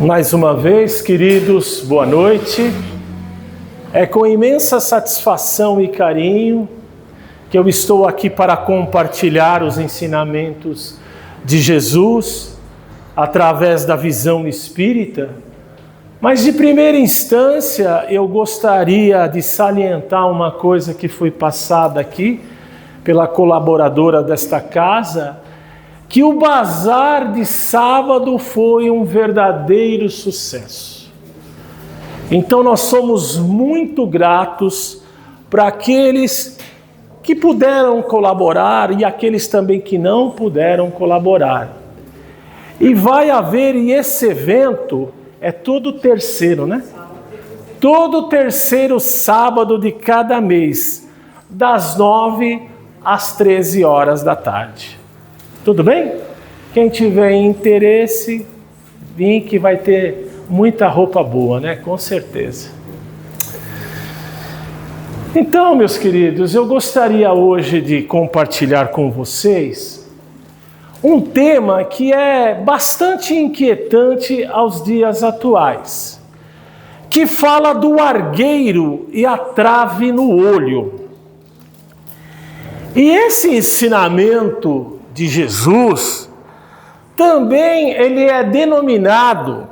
Mais uma vez, queridos, boa noite. É com imensa satisfação e carinho que eu estou aqui para compartilhar os ensinamentos de Jesus através da visão espírita. Mas de primeira instância, eu gostaria de salientar uma coisa que foi passada aqui pela colaboradora desta casa, que o bazar de sábado foi um verdadeiro sucesso. Então nós somos muito gratos para aqueles que puderam colaborar e aqueles também que não puderam colaborar. E vai haver, e esse evento é todo terceiro, né? Todo terceiro sábado de cada mês, das 9 às 13 horas da tarde. Tudo bem? Quem tiver interesse, vem que vai ter muita roupa boa, né? Com certeza. Então, meus queridos, eu gostaria hoje de compartilhar com vocês um tema que é bastante inquietante aos dias atuais, que fala do argueiro e a trave no olho. E esse ensinamento de Jesus, também ele é denominado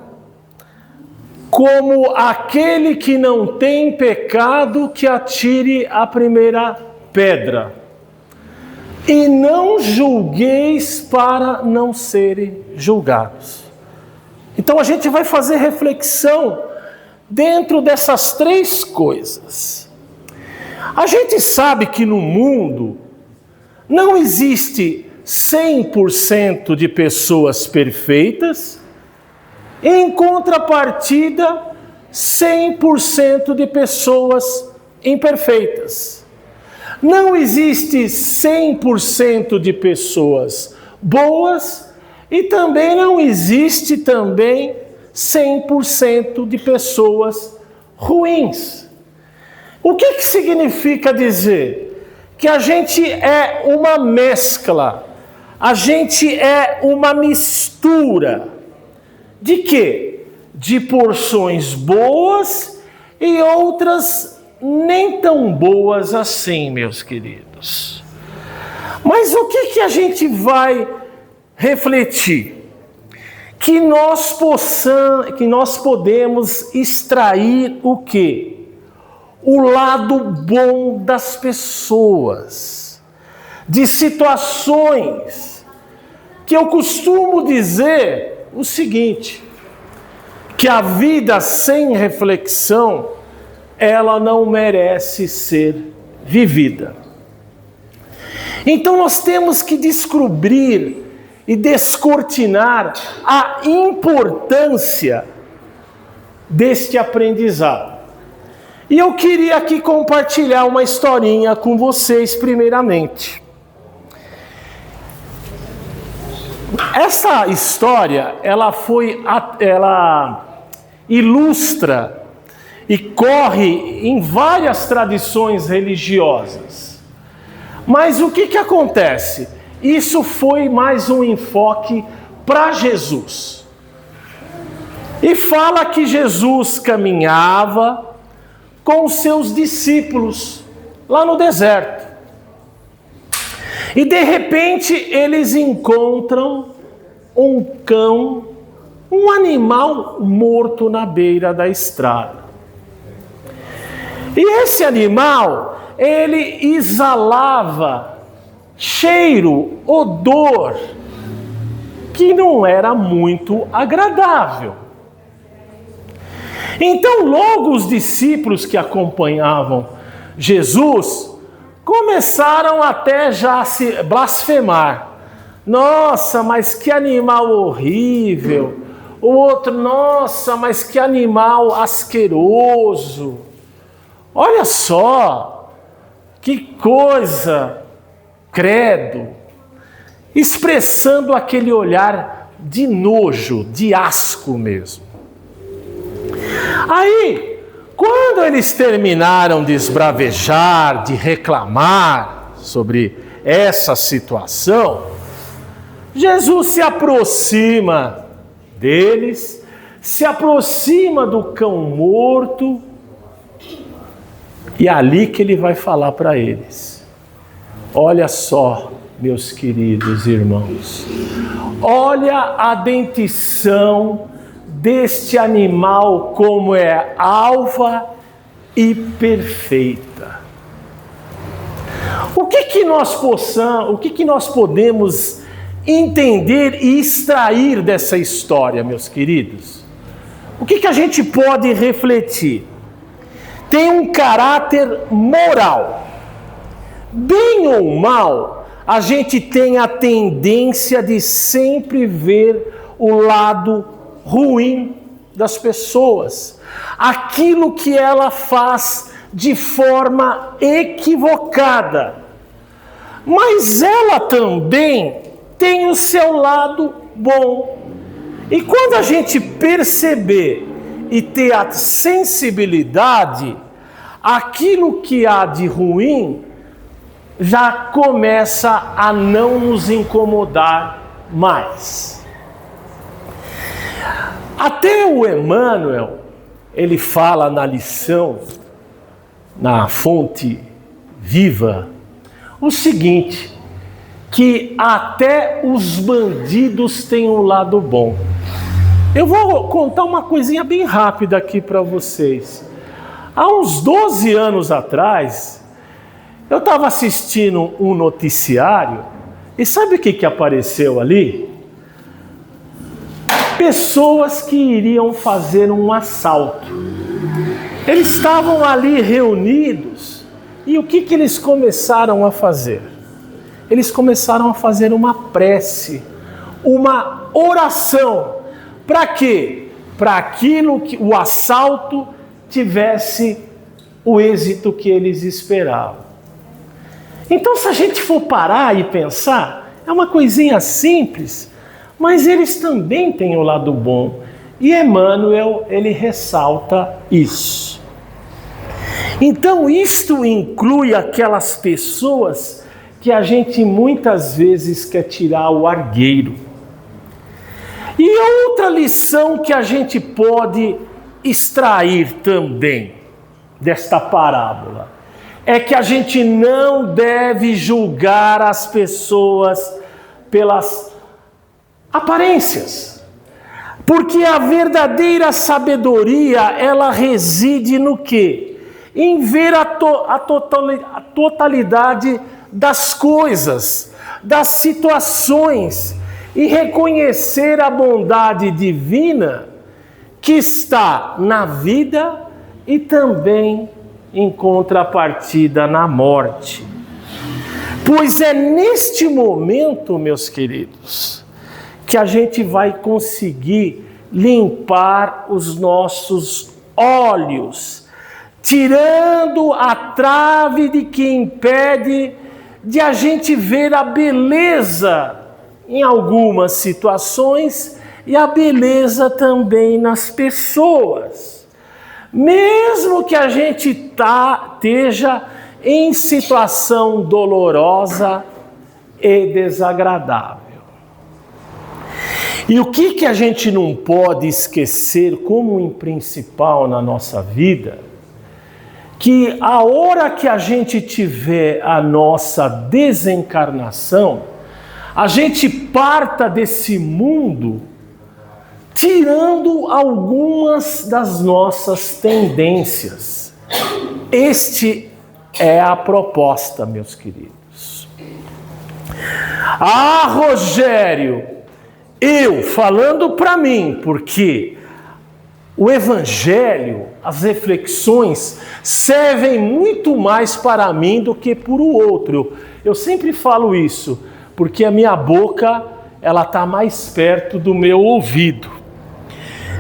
como aquele que não tem pecado que atire a primeira pedra. E não julgueis para não serem julgados. Então a gente vai fazer reflexão dentro dessas três coisas. A gente sabe que no mundo não existe 100% de pessoas perfeitas, em contrapartida, 100% de pessoas imperfeitas. Não existe 100% de pessoas boas e também não existe 100% de pessoas ruins. O que significa dizer? Que a gente é uma mescla, a gente é uma mistura. De quê? De porções boas e outras nem tão boas assim, meus queridos. Mas o que a gente vai refletir? Que nós podemos extrair o quê? O lado bom das pessoas, de situações, que eu costumo dizer o seguinte, que a vida sem reflexão, ela não merece ser vivida. Então nós temos que descobrir e descortinar a importância deste aprendizado. E eu queria aqui compartilhar uma historinha com vocês primeiramente. Essa história, ela ilustra e corre em várias tradições religiosas. Mas o que acontece? Isso foi mais um enfoque para Jesus. E fala que Jesus caminhava com os seus discípulos lá no deserto. E de repente eles encontram um cão, um animal morto na beira da estrada. E esse animal, ele exalava cheiro, odor, que não era muito agradável. Então logo os discípulos que acompanhavam Jesus começaram até já a se blasfemar. Nossa, mas que animal horrível. O outro, nossa, mas que animal asqueroso. Olha só, que coisa, credo. Expressando aquele olhar de nojo, de asco mesmo. Aí, quando eles terminaram de esbravejar, de reclamar sobre essa situação, Jesus se aproxima deles, se aproxima do cão morto, e é ali que ele vai falar para eles: olha só, meus queridos irmãos, olha a dentição deste animal, como é alva e perfeita. O que nós podemos entender e extrair dessa história, meus queridos? O que a gente pode refletir? Tem um caráter moral. Bem ou mal, a gente tem a tendência de sempre ver o lado ruim das pessoas, aquilo que ela faz de forma equivocada. Mas ela também tem o seu lado bom. E quando a gente perceber e ter a sensibilidade, aquilo que há de ruim já começa a não nos incomodar mais. Até o Emmanuel, ele fala na lição, na Fonte Viva, o seguinte, que até os bandidos têm um lado bom. Eu vou contar uma coisinha bem rápida aqui para vocês. Há uns 12 anos atrás, eu estava assistindo um noticiário, e sabe o que apareceu ali? Pessoas que iriam fazer um assalto. Eles estavam ali reunidos, e o que eles começaram a fazer? Eles começaram a fazer uma prece, uma oração. Para quê? Para aquilo que o assalto tivesse o êxito que eles esperavam. Então, se a gente for parar e pensar, é uma coisinha simples, mas eles também têm o lado bom. E Emmanuel, ele ressalta isso. Então, isto inclui aquelas pessoas que a gente muitas vezes quer tirar o argueiro. E outra lição que a gente pode extrair também desta parábola é que a gente não deve julgar as pessoas pelas aparências. Porque a verdadeira sabedoria, ela reside no quê? Em ver a totalidade das coisas, das situações, e reconhecer a bondade divina que está na vida e também em contrapartida na morte. Pois é neste momento, meus queridos, que a gente vai conseguir limpar os nossos olhos, tirando a trave de que impede de a gente ver a beleza em algumas situações e a beleza também nas pessoas. Mesmo que a gente esteja em situação dolorosa e desagradável. E o que a gente não pode esquecer como em principal na nossa vida? Que a hora que a gente tiver a nossa desencarnação, a gente parta desse mundo tirando algumas das nossas tendências. Este é a proposta, meus queridos. Ah, Rogério, eu falando para mim, porque o Evangelho, as reflexões, servem muito mais para mim do que para o outro. Eu sempre falo isso, porque a minha boca, ela está mais perto do meu ouvido.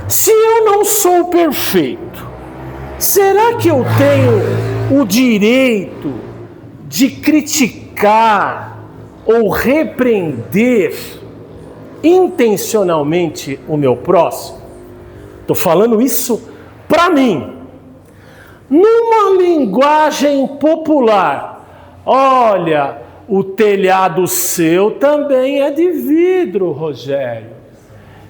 Se eu não sou perfeito, será que eu tenho o direito de criticar ou repreender intencionalmente o meu próximo? Estou falando isso para mim. Numa linguagem popular, olha, o telhado seu também é de vidro, Rogério.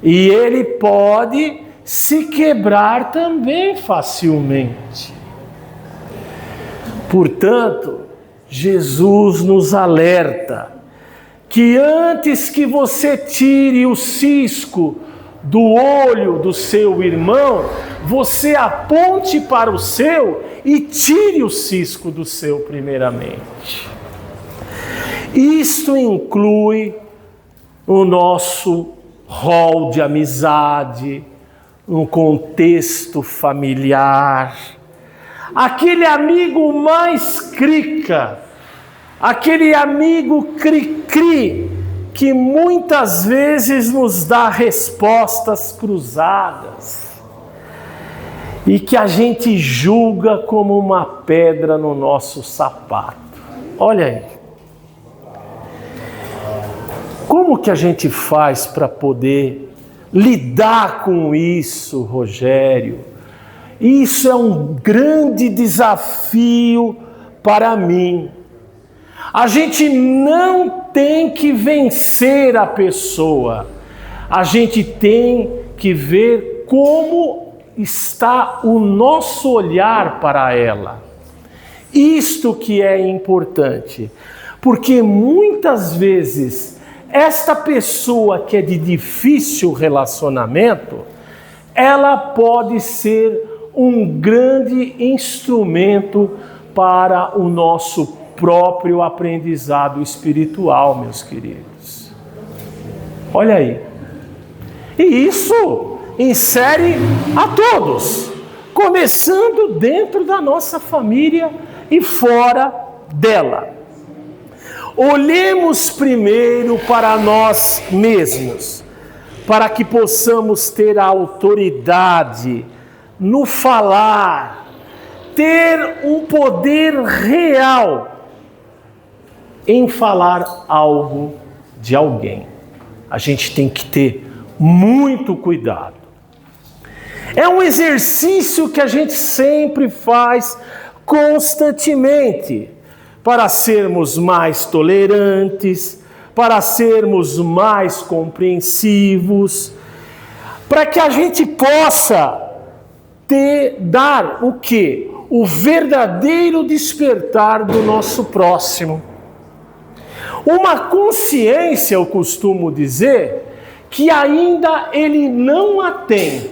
E ele pode se quebrar também facilmente. Portanto, Jesus nos alerta que antes que você tire o cisco do olho do seu irmão, você aponte para o seu e tire o cisco do seu primeiramente. Isto inclui o nosso rol de amizade, no contexto familiar, aquele amigo mais crica, aquele amigo cri-cri, que muitas vezes nos dá respostas cruzadas e que a gente julga como uma pedra no nosso sapato. Olha aí. Como que a gente faz para poder lidar com isso, Rogério? Isso é um grande desafio para mim. A gente não tem que vencer a pessoa. A gente tem que ver como está o nosso olhar para ela. Isto que é importante. Porque muitas vezes esta pessoa que é de difícil relacionamento, ela pode ser um grande instrumento para o nosso próprio aprendizado espiritual, meus queridos. Olha aí. E isso insere a todos, começando dentro da nossa família e fora dela. Olhemos primeiro para nós mesmos, para que possamos ter a autoridade no falar, ter um poder real em falar algo de alguém. A gente tem que ter muito cuidado. É um exercício que a gente sempre faz constantemente, para sermos mais tolerantes, para sermos mais compreensivos, para que a gente possa dar o quê? O verdadeiro despertar do nosso próximo. Uma consciência, eu costumo dizer, que ainda ele não a tem.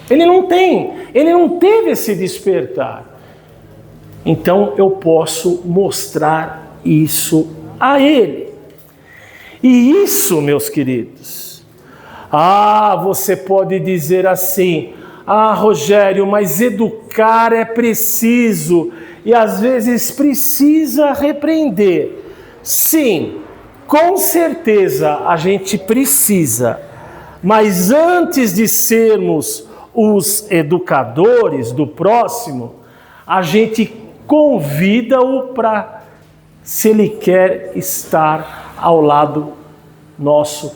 Ele não teve esse despertar. Então eu posso mostrar isso a ele. E isso, meus queridos, você pode dizer assim, Rogério, mas educar é preciso e às vezes precisa repreender. Sim, com certeza a gente precisa, mas antes de sermos os educadores do próximo, a gente convida-o para, se ele quer estar ao lado nosso,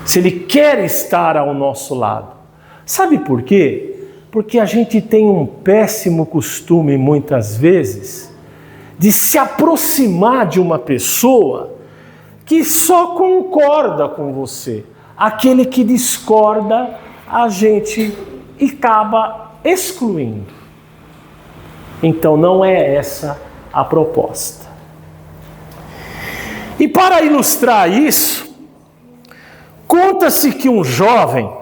se ele quer estar ao nosso lado. Sabe por quê? Porque a gente tem um péssimo costume, muitas vezes, de se aproximar de uma pessoa que só concorda com você. Aquele que discorda, a gente acaba excluindo. Então não é essa a proposta. E para ilustrar isso, conta-se que um jovem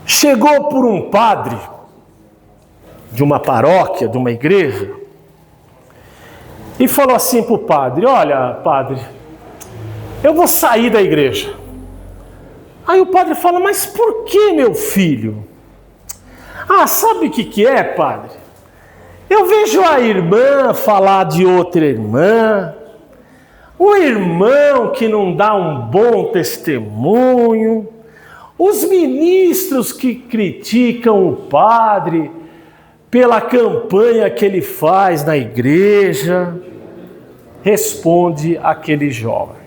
chegou por um padre de uma paróquia, de uma igreja, e falou assim para o padre: olha, padre, eu vou sair da igreja. Aí o padre fala: mas por que, meu filho? Sabe o que é, padre? Eu vejo a irmã falar de outra irmã, o irmão que não dá um bom testemunho, os ministros que criticam o padre pela campanha que ele faz na igreja. Responde aquele jovem.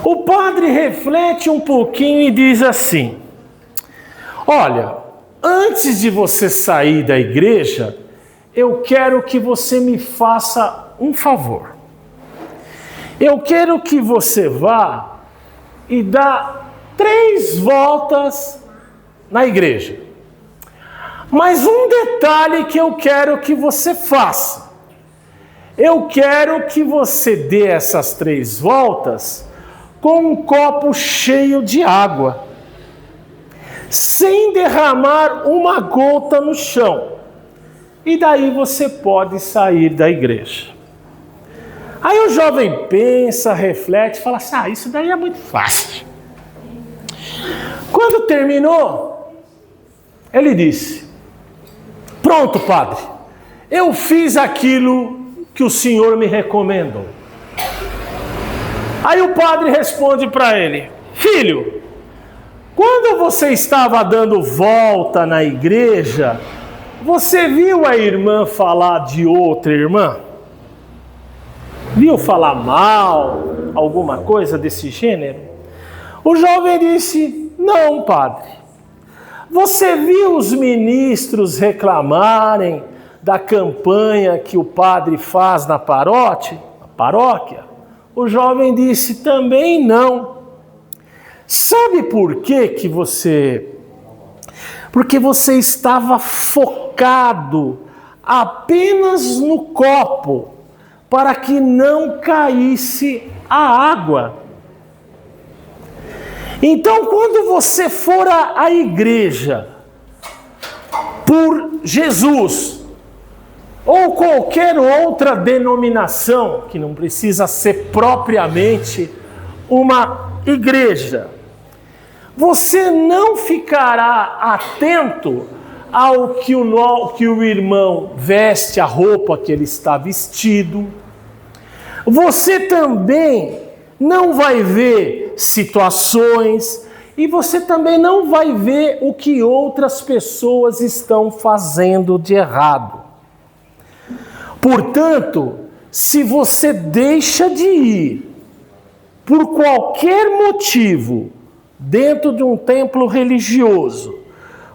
O padre reflete um pouquinho e diz assim: olha, antes de você sair da igreja, eu quero que você me faça um favor. Eu quero que você vá e dá 3 voltas na igreja. Mas um detalhe que eu quero que você faça. Eu quero que você dê essas 3 voltas com um copo cheio de água, sem derramar uma gota no chão. E daí você pode sair da igreja. Aí o jovem pensa, reflete, fala assim, isso daí é muito fácil. Quando terminou, ele disse, pronto, padre, eu fiz aquilo que o senhor me recomendou. Aí o padre responde para ele, filho, quando você estava dando volta na igreja, você viu a irmã falar de outra irmã? Viu falar mal, alguma coisa desse gênero? O jovem disse, não, padre. Você viu os ministros reclamarem da campanha que o padre faz na paróquia? O jovem disse, também não. Sabe por quê que você... Porque você estava focado apenas no copo, para que não caísse a água. Então, quando você for à igreja, por Jesus, ou qualquer outra denominação, que não precisa ser propriamente uma igreja, você não ficará atento ao que o irmão veste, a roupa que ele está vestido. Você também não vai ver situações e você também não vai ver o que outras pessoas estão fazendo de errado. Portanto, se você deixa de ir por qualquer motivo dentro de um templo religioso,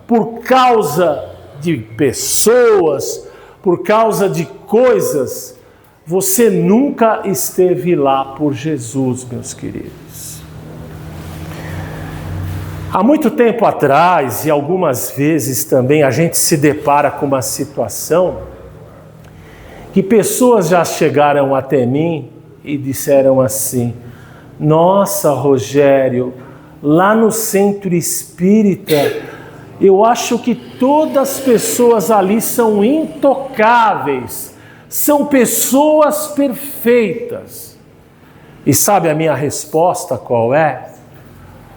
por causa de pessoas, por causa de coisas, você nunca esteve lá por Jesus, meus queridos. Há muito tempo atrás, e algumas vezes também, a gente se depara com uma situação que pessoas já chegaram até mim e disseram assim, nossa, Rogério, lá no centro espírita, eu acho que todas as pessoas ali são intocáveis, são pessoas perfeitas. E sabe a minha resposta qual é?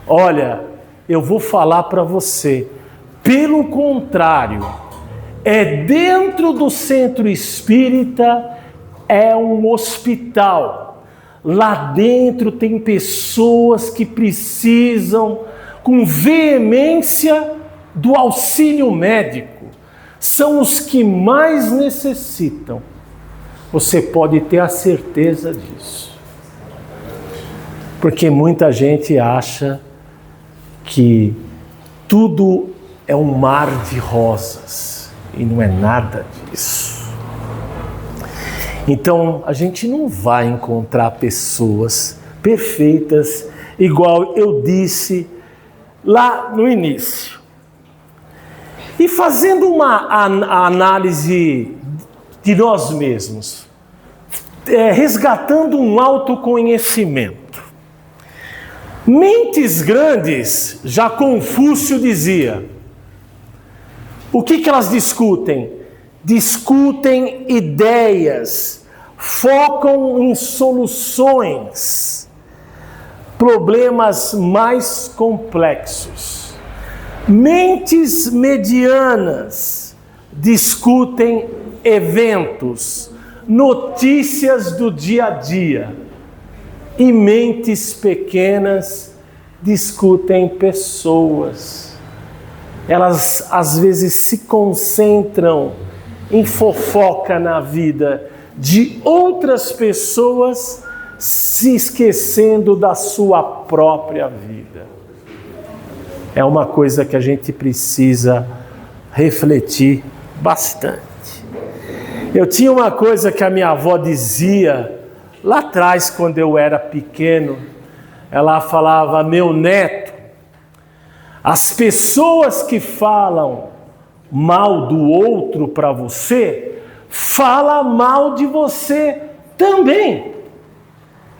Olha, eu vou falar para você, pelo contrário, dentro do centro espírita, é um hospital. Lá dentro tem pessoas que precisam, com veemência, do auxílio médico. São os que mais necessitam. Você pode ter a certeza disso. Porque muita gente acha que tudo é um mar de rosas. E não é nada disso. Então, a gente não vai encontrar pessoas perfeitas, igual eu disse lá no início. E fazendo uma análise de nós mesmos, resgatando um autoconhecimento. Mentes grandes, já Confúcio dizia. O que elas discutem? Discutem ideias, focam em soluções, problemas mais complexos. Mentes medianas discutem eventos, notícias do dia a dia. E mentes pequenas discutem pessoas. Elas às vezes se concentram em fofoca na vida de outras pessoas, se esquecendo da sua própria vida. É uma coisa que a gente precisa refletir bastante. Eu tinha uma coisa que a minha avó dizia lá atrás, quando eu era pequeno. ela falava: meu neto, as pessoas que falam mal do outro para você, fala mal de você também.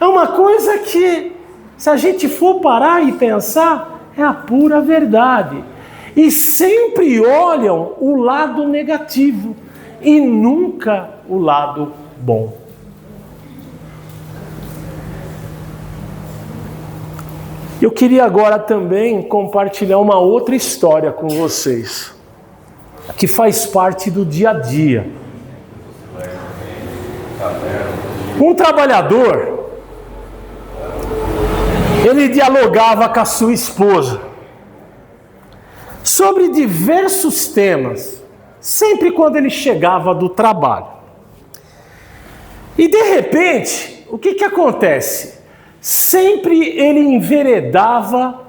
É uma coisa que, se a gente for parar e pensar, é a pura verdade. E sempre olham o lado negativo e nunca o lado bom. Eu queria agora também compartilhar uma outra história com vocês, que faz parte do dia a dia. Um trabalhador, ele dialogava com a sua esposa sobre diversos temas, sempre quando ele chegava do trabalho. E de repente, o que acontece? Sempre ele enveredava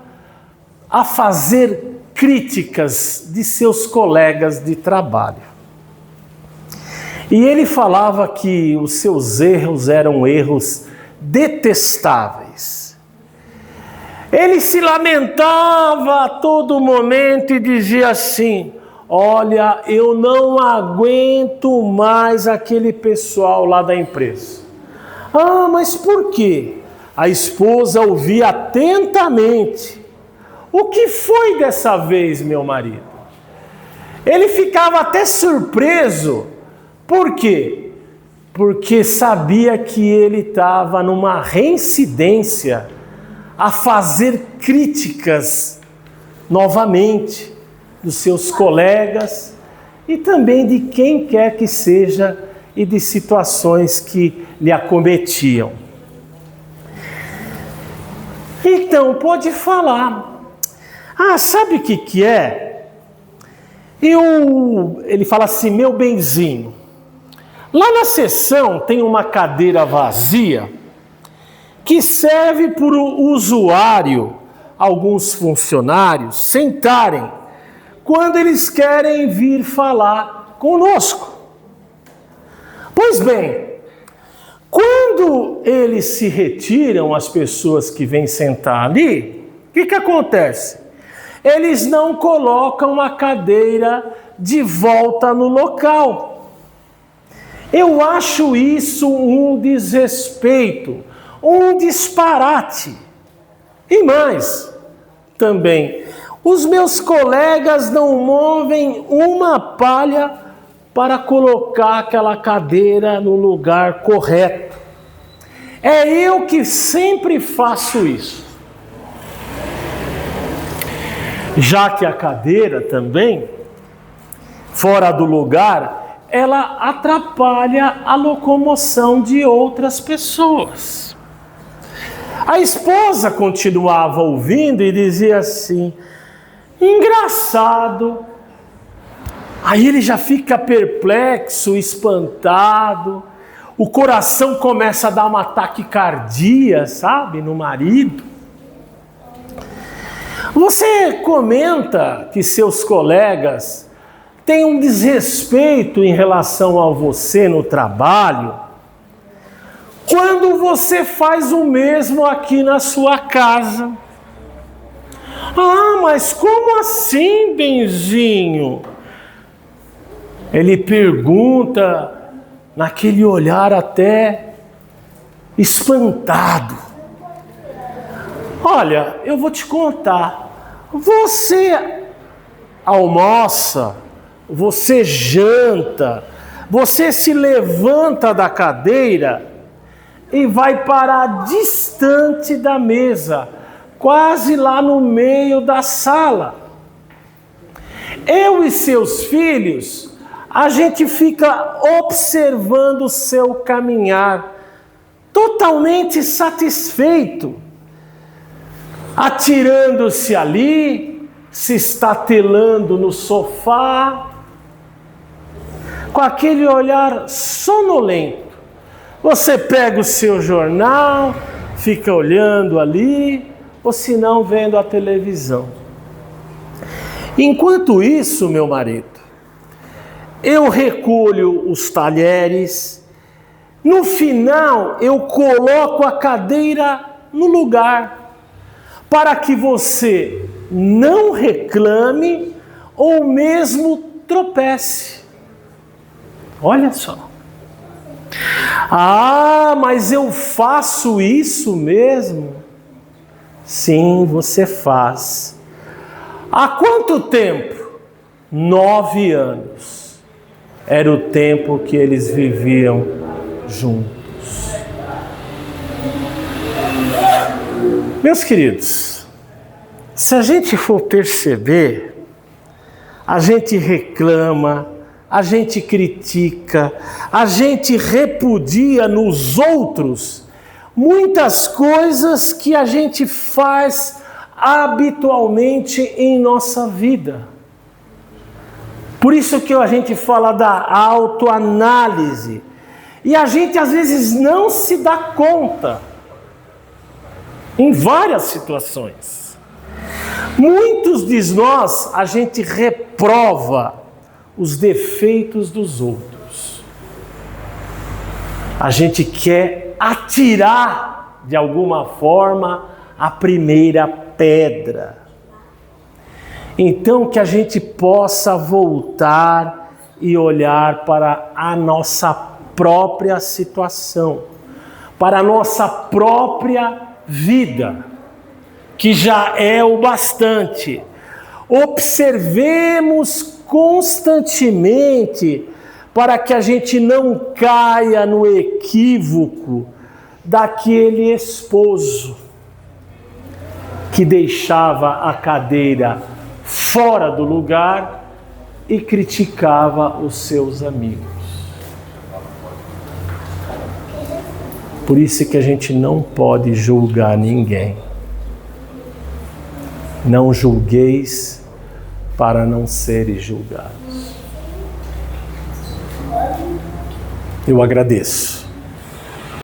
a fazer críticas de seus colegas de trabalho. E ele falava que os seus erros eram erros detestáveis. Ele se lamentava a todo momento e dizia assim: olha, eu não aguento mais aquele pessoal lá da empresa. Ah, mas por quê? A esposa ouvia atentamente. O que foi dessa vez, meu marido? Ele ficava até surpreso. Por quê? Porque sabia que ele estava numa reincidência a fazer críticas novamente dos seus colegas e também de quem quer que seja e de situações que lhe acometiam. Então, pode falar. Ah, sabe o que é? Ele fala assim: meu benzinho, lá na sessão tem uma cadeira vazia que serve para o usuário, alguns funcionários, sentarem quando eles querem vir falar conosco. Pois bem, quando eles se retiram, as pessoas que vêm sentar ali, o que acontece? Eles não colocam a cadeira de volta no local. Eu acho isso um desrespeito, um disparate. E mais, também, os meus colegas não movem uma palha para colocar aquela cadeira no lugar correto. É eu que sempre faço isso. Já que a cadeira também, fora do lugar, ela atrapalha a locomoção de outras pessoas. A esposa continuava ouvindo e dizia assim: engraçado. Aí ele já fica perplexo, espantado, o coração começa a dar uma taquicardia, sabe, no marido. Você comenta que seus colegas têm um desrespeito em relação a você no trabalho, quando você faz o mesmo aqui na sua casa. Ah, mas como assim, benzinho? Ele pergunta naquele olhar até espantado. Olha, eu vou te contar. Você almoça, você janta, você se levanta da cadeira e vai parar distante da mesa, quase lá no meio da sala. Eu e seus filhos, a gente fica observando o seu caminhar, totalmente satisfeito, atirando-se ali, se estatelando no sofá, com aquele olhar sonolento. Você pega o seu jornal, fica olhando ali, ou se não, vendo a televisão. Enquanto isso, meu marido, eu recolho os talheres, no final eu coloco a cadeira no lugar, para que você não reclame ou mesmo tropece. Olha só. Ah, mas eu faço isso mesmo? Sim, você faz. Há quanto tempo? 9 anos. Era o tempo que eles viviam juntos. Meus queridos, se a gente for perceber, a gente reclama, a gente critica, a gente repudia nos outros muitas coisas que a gente faz habitualmente em nossa vida. Por isso que a gente fala da autoanálise. E a gente às vezes não se dá conta, em várias situações. Muitos de nós, a gente reprova os defeitos dos outros. A gente quer atirar, de alguma forma, a primeira pedra. Então, que a gente possa voltar e olhar para a nossa própria situação, para a nossa própria vida, que já é o bastante. Observemos constantemente para que a gente não caia no equívoco daquele esposo que deixava a cadeira fora do lugar e criticava os seus amigos. Por isso que a gente não pode julgar ninguém. Não julgueis para não seres julgados. Eu agradeço